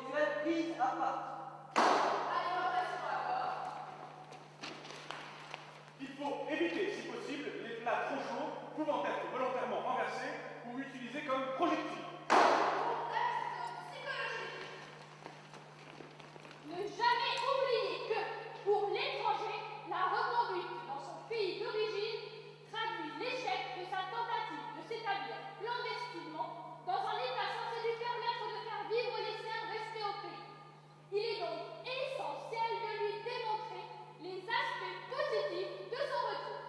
éventuelle prise à part. Alimentation à bord. Il faut éviter, si possible, les plats trop chauds pouvant être volontairement renversés ou utilisés comme projectiles. Contexte psychologique. Ne jamais oublier que, pour l'étranger, la reconduite dans son pays d'origine traduit l'échec de sa tentative de s'établir clandestinement dans un état censé lui permettre de faire vivre les siens restés au pays. Il est donc essentiel de lui démontrer les aspects positifs de son retour.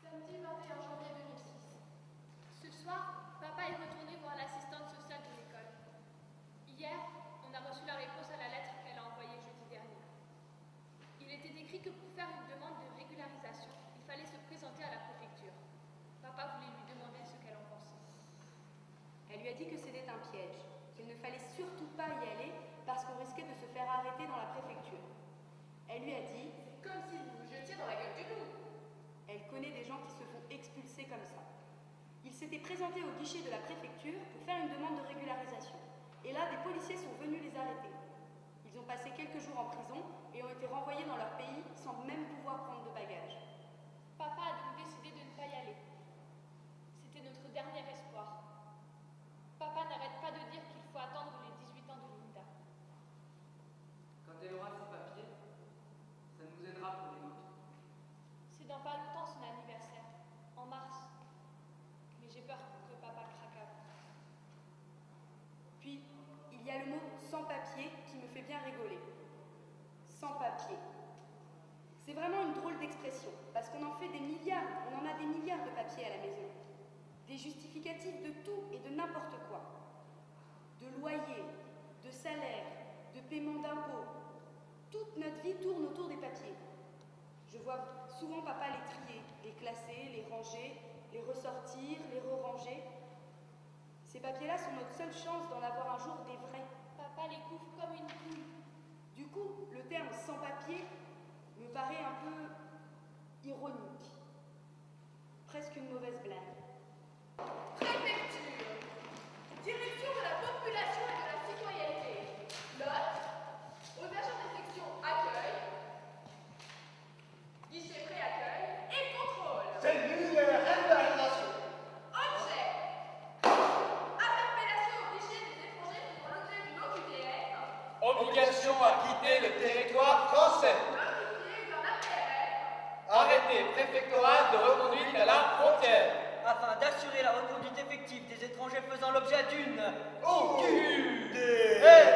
Samedi 21 janvier 2006. Ce soir, papa est retourné voir l'assistante sociale de l'école. Hier, on a reçu la réponse à la lettre qu'elle a envoyée jeudi dernier. Il était écrit que pour faire une demande de régularisation, il fallait se présenter à la préfecture. Papa voulait lui demander ce qu'elle en pensait. Elle lui a dit que c'était un piège, qu'il ne fallait surtout pas y aller parce qu'on risquait de se faire arrêter dans la préfecture. Elle lui a dit C'est comme si vous vous jetiez dans la gueule du loup. elle connaît des gens qui se font expulser comme ça. Il s'était présenté au guichet de la préfecture pour faire une demande de régularisation. Et là, des policiers sont venus les arrêter. Ils ont passé quelques jours en prison et ont été renvoyés dans leur pays sans même pouvoir prendre de bagages. Papa a donc décidé de ne pas y aller. C'était notre dernier espoir. Papa n'arrête pas de dire qu'il faut attendre les 18 ans de Linda. Quand elle aura ses papiers, ça nous aidera pour les nôtres. C'est dans pas longtemps son anniversaire, en mars. Mais j'ai peur que papa craque avant. Puis, il y a le mot sans-papier qui me fait bien rigoler. Sans-papier. C'est vraiment une drôle d'expression, parce qu'on en fait des milliards, on en a des milliards de papiers à la maison. Des justificatifs de tout et de n'importe quoi. De loyer, de salaire, de paiement d'impôts. Toute notre vie tourne autour des papiers. Je vois souvent papa les trier, les classer, les ranger, les ressortir, les re-ranger. Ces papiers-là sont notre seule chance d'en avoir un jour des vrais. Papa les couvre comme une poule. Du coup, le terme sans-papier me paraît un peu ironique. Presque une mauvaise blague. Préfecture. Direction de la population et de la citoyenneté. Note. Aux agents des sections accueil, guichet pré-accueil et contrôle. Cellule de régularisation. Objet. Interpellation au guichet des étrangers faisant l'objet d'une OQTF. Obligation à quitter le territoire français. Notifié d'un APRF. Arrêté préfectoral de reconduite à la frontière. Afin d'assurer la reconduite effective des étrangers faisant l'objet d'une OQTF.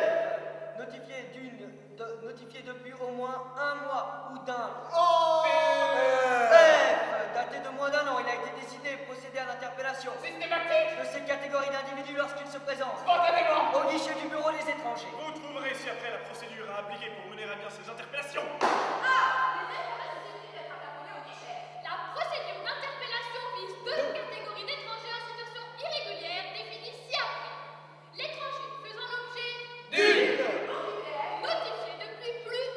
notifié depuis au moins un mois ou d'un OQTF. daté de moins d'un an, il a été décidé de procéder à l'interpellation Systématique. de ces catégories d'individus lorsqu'ils se présentent Spontanément. au guichet du bureau des étrangers. Vous trouverez ci-après la procédure à appliquer pour mener à bien ces interpellations. Ah, les étrangers susceptibles d'être interpellés au guichet. La procédure d'interpellation vise deux catégories d'étrangers en situation irrégulière définies ci-après. L'étranger faisant l'objet D'une. notifié depuis plus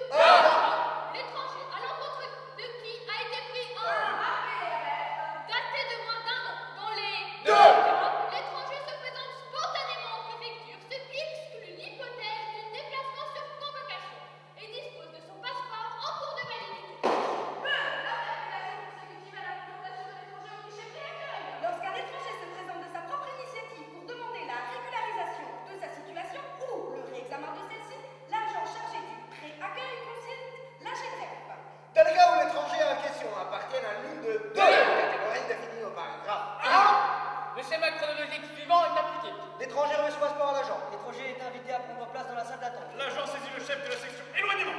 l'étranger à l'encontre de qui a été pris en daté de moins d'un an dans les Deux. cas, l'étranger se présente spontanément en préfecture, ce qui exclut l'hypothèse du déplacement sur convocation et dispose de son passeport en cours de validité. L'interpellation consécutive à la présentation de l'étranger au guichet pré-accueil. Lorsqu'un étranger se présente de sa propre initiative pour demander la régularisation de sa situation ou le réexamen de celle-ci, l'agent chargé du pré-accueil consulte l'AGDREF. Dans le cas où l'étranger en question appartient à l'une de deux catégories définies au paragraphe 1, Le schéma chronologique suivant est appliqué. l'étranger reçoit passeport à l'agent. L'étranger est invité à prendre place dans la salle d'attente. L'agent saisit le chef de la section éloignement.